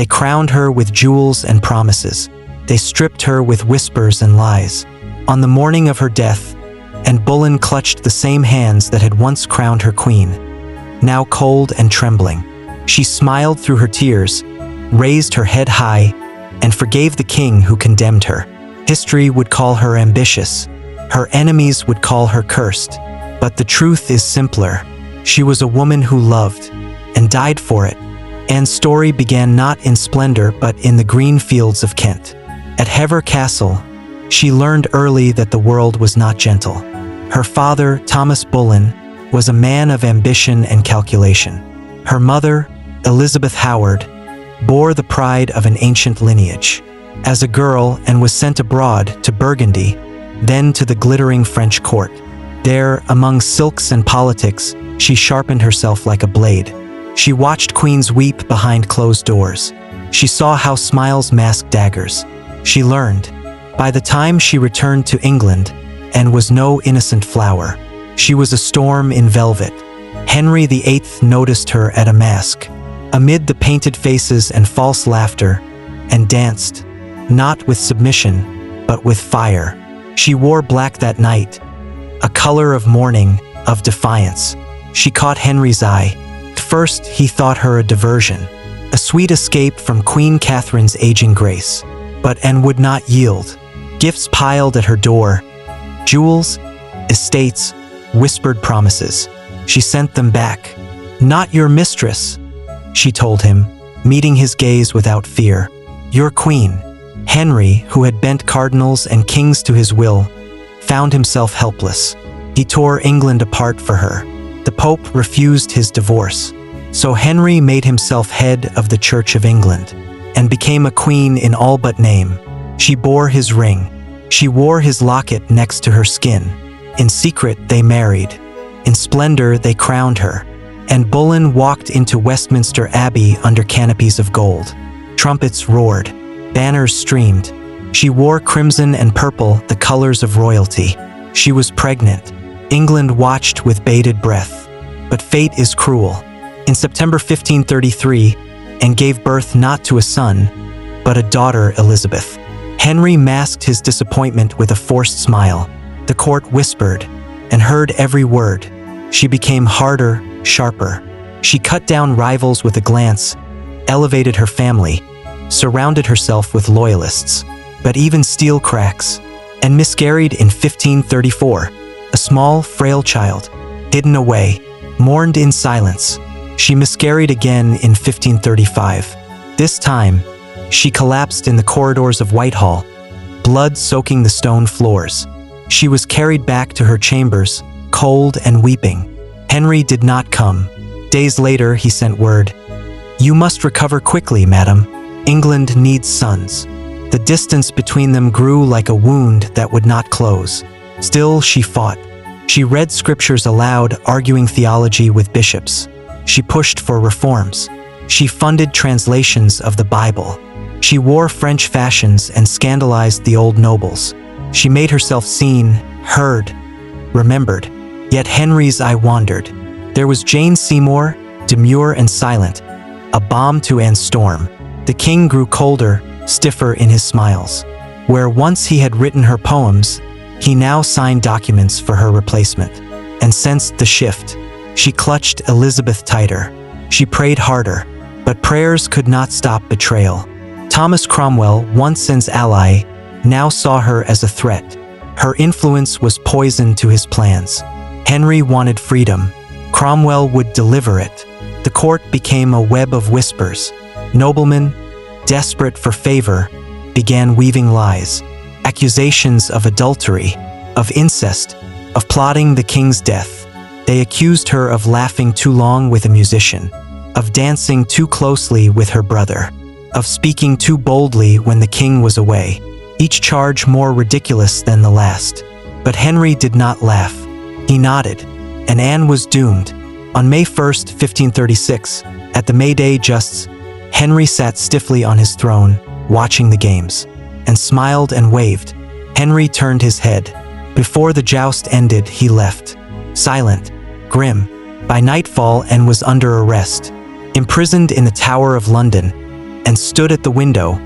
They crowned her with jewels and promises. They stripped her with whispers and lies. On the morning of her death, Anne Boleyn clutched the same hands that had once crowned her queen. Now cold and trembling, she smiled through her tears, raised her head high, and forgave the king who condemned her. History would call her ambitious. Her enemies would call her cursed. But the truth is simpler. She was a woman who loved and died for it. Anne's story began not in splendor but in the green fields of Kent. At Hever Castle, she learned early that the world was not gentle. Her father, Thomas Boleyn, was a man of ambition and calculation. Her mother, Elizabeth Howard, bore the pride of an ancient lineage. As a girl, Anne was sent abroad to Burgundy, then to the glittering French court. There, among silks and politics, she sharpened herself like a blade. She watched queens weep behind closed doors. She saw how smiles masked daggers. She learned. By the time she returned to England, Anne was no innocent flower. She was a storm in velvet. Henry VIII noticed her at a masque, amid the painted faces and false laughter, and danced, not with submission, but with fire. She wore black that night, a color of mourning, of defiance. She caught Henry's eye. At first, he thought her a diversion, a sweet escape from Queen Catherine's aging grace. But Anne would not yield. Gifts piled at her door, jewels, estates, whispered promises. She sent them back. "Not your mistress," she told him, meeting his gaze without fear. "Your queen." Henry, who had bent cardinals and kings to his will, found himself helpless. He tore England apart for her. The Pope refused his divorce. So Henry made himself head of the Church of England and became a queen in all but name. She bore his ring. She wore his locket next to her skin. In secret, they married. In splendor, they crowned her. Anne Boleyn walked into Westminster Abbey under canopies of gold. Trumpets roared. Banners streamed. She wore crimson and purple, the colors of royalty. She was pregnant. England watched with bated breath. But fate is cruel. In September 1533, Anne gave birth not to a son, but a daughter, Elizabeth. Henry masked his disappointment with a forced smile. The court whispered and heard every word. She became harder, sharper. She cut down rivals with a glance, elevated her family, surrounded herself with loyalists. But even steel cracks. And miscarried in 1534, a small, frail child, hidden away, mourned in silence. She miscarried again in 1535. This time, she collapsed in the corridors of Whitehall, blood soaking the stone floors. She was carried back to her chambers, cold and weeping. Henry did not come. Days later, he sent word, "You must recover quickly, madam. England needs sons." The distance between them grew like a wound that would not close. Still, she fought. She read scriptures aloud, arguing theology with bishops. She pushed for reforms. She funded translations of the Bible. She wore French fashions and scandalized the old nobles. She made herself seen, heard, remembered. Yet Henry's eye wandered. There was Jane Seymour, demure and silent, a balm to Anne's storm. The king grew colder, stiffer in his smiles. Where once he had written her poems, he now signed documents for her replacement. And sensed the shift. She clutched Elizabeth tighter. She prayed harder. But prayers could not stop betrayal. Thomas Cromwell, once Anne's ally, now saw her as a threat. Her influence was poison to his plans. Henry wanted freedom. Cromwell would deliver it. The court became a web of whispers. Noblemen, desperate for favor, began weaving lies. Accusations of adultery, of incest, of plotting the king's death. They accused her of laughing too long with a musician, of dancing too closely with her brother, of speaking too boldly when the king was away, each charge more ridiculous than the last. But Henry did not laugh. He nodded, and Anne was doomed. On May 1st, 1536, at the May Day Justs, Henry sat stiffly on his throne, watching the games, and smiled and waved. Henry turned his head. Before the joust ended, he left, silent, grim. By nightfall, Anne was under arrest, imprisoned in the Tower of London, and stood at the window,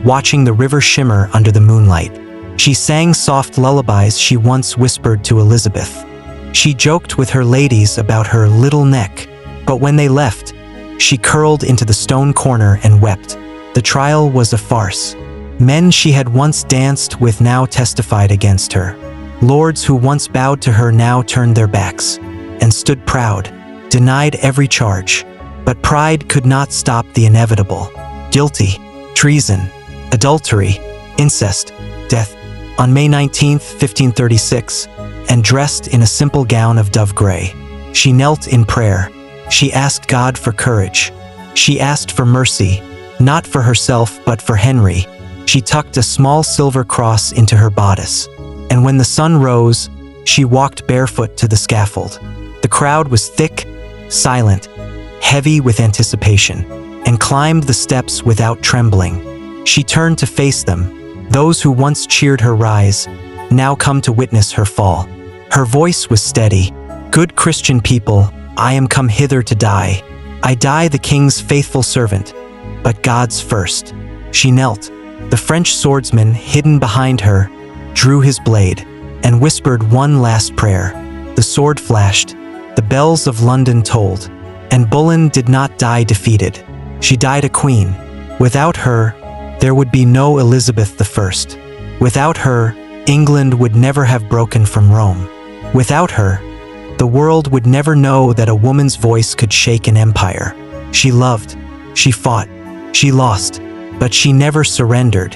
watching the river shimmer under the moonlight. She sang soft lullabies she once whispered to Elizabeth. She joked with her ladies about her little neck, but when they left, she curled into the stone corner and wept. The trial was a farce. Men she had once danced with now testified against her. Lords who once bowed to her now turned their backs and stood proud, denied every charge. But pride could not stop the inevitable. Guilty, treason, adultery, incest, death. On May 19, 1536, and dressed in a simple gown of dove gray, she knelt in prayer. She asked God for courage. She asked for mercy, not for herself but for Henry. She tucked a small silver cross into her bodice, and when the sun rose, she walked barefoot to the scaffold. The crowd was thick, silent, heavy with anticipation, and climbed the steps without trembling. She turned to face them, those who once cheered her rise, now come to witness her fall. Her voice was steady. "Good Christian people, I am come hither to die. I die the king's faithful servant, but God's first." She knelt. The French swordsman, hidden behind her, drew his blade and whispered one last prayer. The sword flashed, the bells of London tolled, and Boleyn did not die defeated. She died a queen. Without her, there would be no Elizabeth I. Without her, England would never have broken from Rome. Without her, the world would never know that a woman's voice could shake an empire. She loved, she fought, she lost, but she never surrendered.